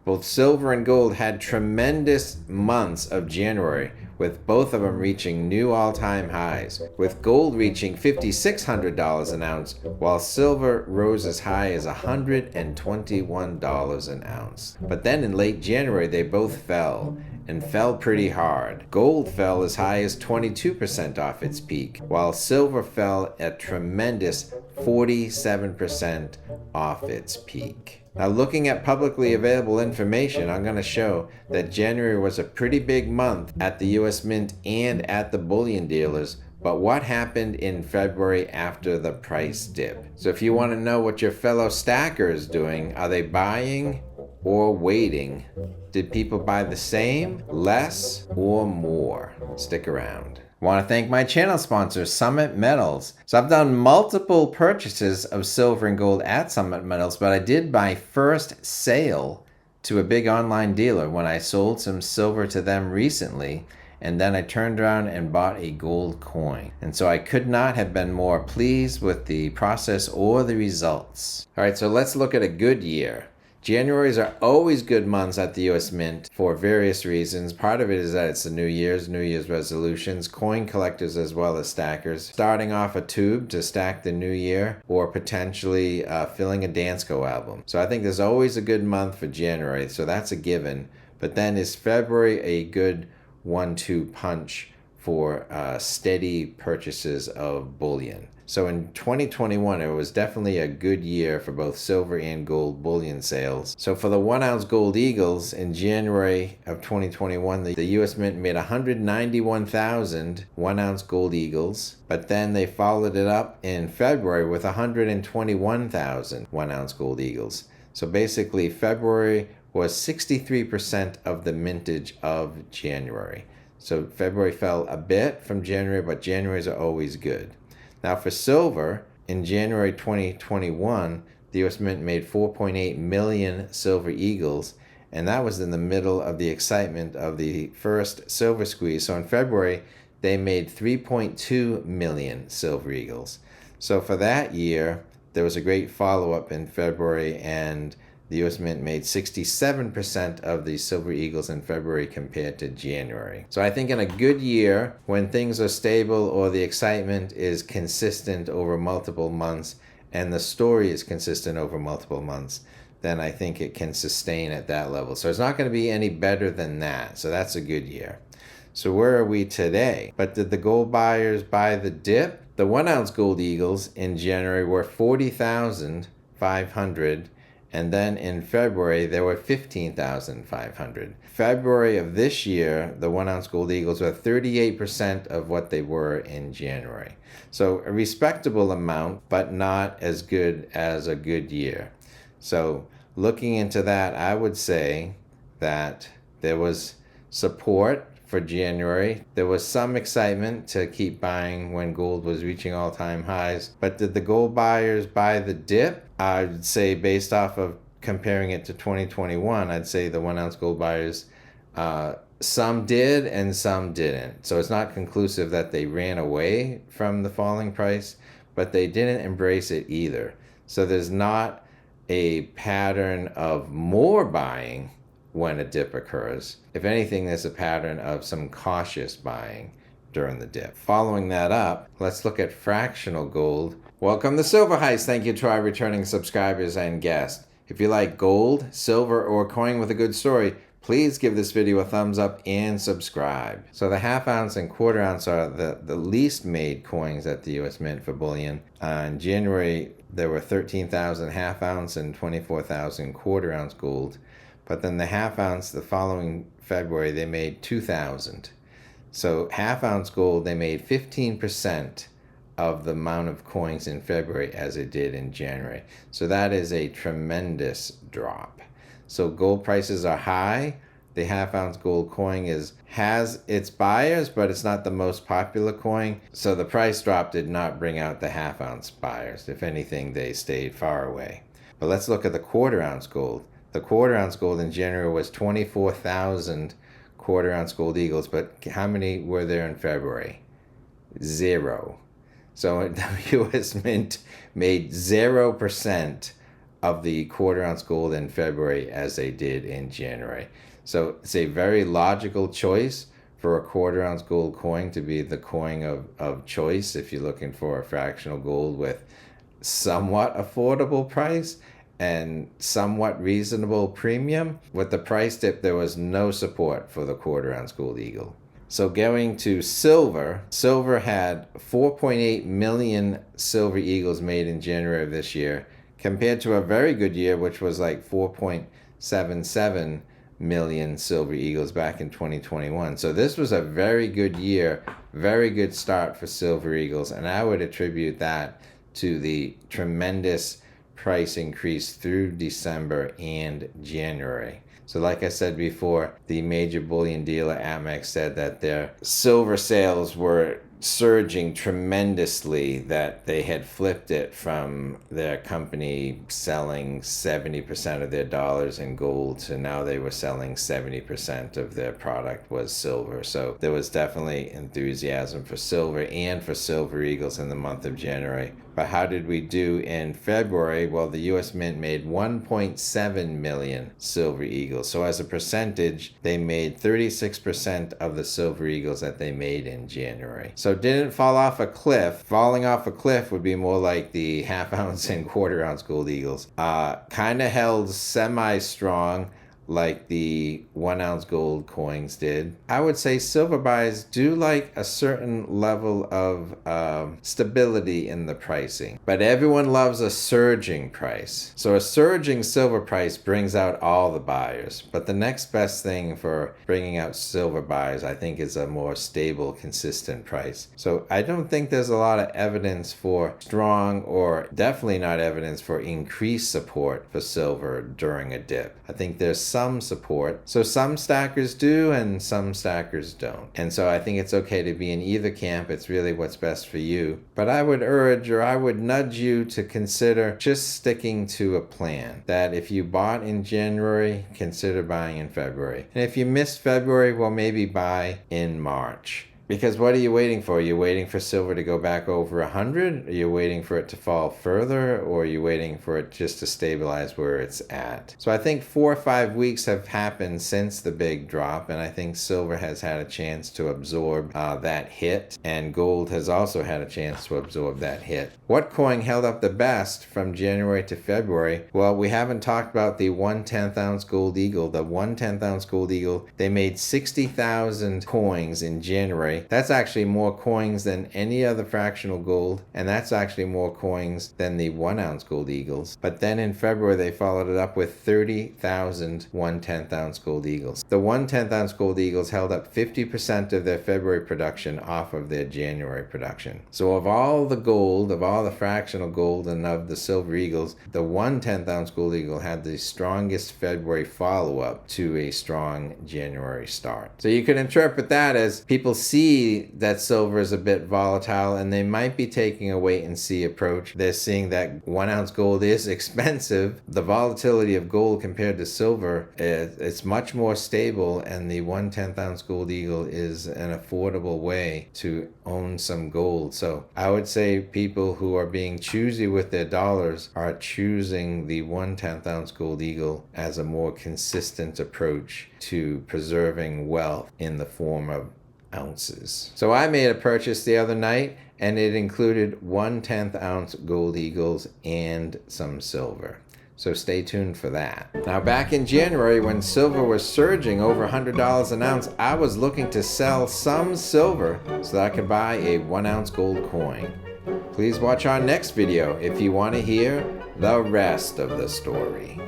Both silver and gold had tremendous months of January, with both of them reaching new all-time highs, with gold reaching $5,600 an ounce, while silver rose as high as $121 an ounce. But then in late January, they both fell, and fell pretty hard. Gold fell as high as 22% off its peak, while silver fell a tremendous 47% off its peak. Now, looking at publicly available information, I'm going to show that January was a pretty big month at the US Mint and at the bullion dealers. But what happened in February after the price dip? So if you want to know what your fellow stacker is doing, are they buying or waiting? Did people buy the same, less, or more? Stick around. I want to thank my channel sponsor, Summit Metals. So I've done multiple purchases of silver and gold at Summit Metals, but I did my first sale to a big online dealer when I sold some silver to them recently, and then I turned around and bought a gold coin. And so I could not have been more pleased with the process or the results. All right, so let's look at a good year. Januaries are always good months at the US Mint for various reasons. Part of it is that it's the New Year's resolutions, coin collectors as well as stackers, starting off a tube to stack the new year, or potentially filling a Dansko album. So I think there's always a good month for January, so that's a given. But then is February a good 1-2 punch for steady purchases of bullion? So in 2021, it was definitely a good year for both silver and gold bullion sales. So for the 1 ounce gold eagles in January of 2021, the US Mint made 191,000 1 ounce gold eagles, but then they followed it up in February with 121,000 1 ounce gold eagles. So basically February was 63% of the mintage of January. So February fell a bit from January, but Januaries are always good. Now for silver, in January 2021, the US Mint made 4.8 million silver eagles, and that was in the middle of the excitement of the first silver squeeze. So in February, they made 3.2 million silver eagles. So for that year, there was a great follow-up in February, and the US Mint made 67% of the silver eagles in February compared to January. So I think in a good year, when things are stable or the excitement is consistent over multiple months and the story is consistent over multiple months, then I think it can sustain at that level. So it's not going to be any better than that. So that's a good year. So where are we today? But did the gold buyers buy the dip? The 1 ounce gold eagles in January were 40,500. And then in February, there were 15,500. February of this year, the 1 ounce gold eagles were 38% of what they were in January. So a respectable amount, but not as good as a good year. So looking into that, I would say that there was support for January. There was some excitement to keep buying when gold was reaching all-time highs. But did the gold buyers buy the dip? I would say, based off of comparing it to 2021, I'd say the 1 ounce gold buyers, some did and some didn't. So it's not conclusive that they ran away from the falling price, but they didn't embrace it either. So there's not a pattern of more buying when a dip occurs. If anything, there's a pattern of some cautious buying during the dip. Following that up, let's look at fractional gold. Welcome to Silver Heist. Thank you to our returning subscribers and guests. If you like gold, silver, or coin with a good story, please give this video a thumbs up and subscribe. So the half ounce and quarter ounce are the least made coins at the US Mint for bullion. In January, there were 13,000 half ounce and 24,000 quarter ounce gold. But then the half ounce, the following February, they made 2,000. So half ounce gold, they made 15% of the amount of coins in February as it did in January. So that is a tremendous drop. So gold prices are high. The half ounce gold coin has its buyers, but it's not the most popular coin. So the price drop did not bring out the half ounce buyers. If anything, they stayed far away. But let's look at the quarter ounce gold. The quarter ounce gold in January was 24,000 quarter ounce gold eagles, but how many were there in February? 0. So the US Mint made 0% of the quarter ounce gold in February as they did in January. So it's a very logical choice for a quarter ounce gold coin to be the coin of choice if you're looking for a fractional gold with somewhat affordable price and somewhat reasonable premium. With the price dip, there was no support for the quarter ounce gold eagle. So going to silver, silver had 4.8 million silver eagles made in January of this year, compared to a very good year, which was like 4.77 million silver eagles back in 2021. So this was a very good year, very good start for silver eagles, and I would attribute that to the tremendous price increase through December and January. So like I said before, the major bullion dealer Amex said that their silver sales were surging tremendously, that they had flipped it from their company selling 70% of their dollars in gold to now they were selling 70% of their product was silver. So there was definitely enthusiasm for silver and for silver eagles in the month of January. But how did we do in February? Well, the US Mint made 1.7 million silver eagles. So as a percentage, they made 36% of the silver eagles that they made in January. So it didn't fall off a cliff. Falling off a cliff would be more like the half ounce and quarter ounce gold eagles. Kind of held semi-strong, like the 1 ounce gold coins did. I would say silver buys do like a certain level of stability in the pricing, but everyone loves a surging price. So a surging silver price brings out all the buyers, but the next best thing for bringing out silver buyers, I think, is a more stable, consistent price. So I don't think there's a lot of evidence for strong, or definitely not evidence for increased support for silver during a dip. I think there's some support. So some stackers do and some stackers don't. And so I think it's okay to be in either camp. It's really what's best for you. But I would urge, or I would nudge you to consider just sticking to a plan. That if you bought in January, consider buying in February. And if you missed February, well, maybe buy in March. Because what are you waiting for? Are you waiting for silver to go back over 100? Are you waiting for it to fall further? Or are you waiting for it just to stabilize where it's at? So I think 4 or 5 weeks have happened since the big drop, and I think silver has had a chance to absorb that hit, and gold has also had a chance to absorb that hit. What coin held up the best from January to February? Well, we haven't talked about the 1/10 ounce gold eagle. The 1/10 ounce gold eagle, they made 60,000 coins in January. That's actually more coins than any other fractional gold, and that's actually more coins than the 1 ounce gold eagles. But then in February, they followed it up with 30,000 1/10 ounce gold eagles. The 1/10 ounce gold eagles held up 50% of their February production off of their January production. So of all the gold, of all the fractional gold and of the silver eagles, the 1/10 ounce gold eagle had the strongest February follow-up to a strong January start. So you could interpret that as people see that silver is a bit volatile and they might be taking a wait and see approach. They're seeing that 1 ounce gold is expensive. The volatility of gold compared to silver, it's much more stable, and the 1/10 ounce gold eagle is an affordable way to own some gold. So I would say people who are being choosy with their dollars are choosing the 1/10 ounce gold eagle as a more consistent approach to preserving wealth in the form of ounces. So I made a purchase the other night, and it included 1/10 ounce gold eagles and some silver. So stay tuned for that. Now, back in January, when silver was surging over $100 an ounce, I was looking to sell some silver so that I could buy a 1 ounce gold coin. Please watch our next video if you want to hear the rest of the story.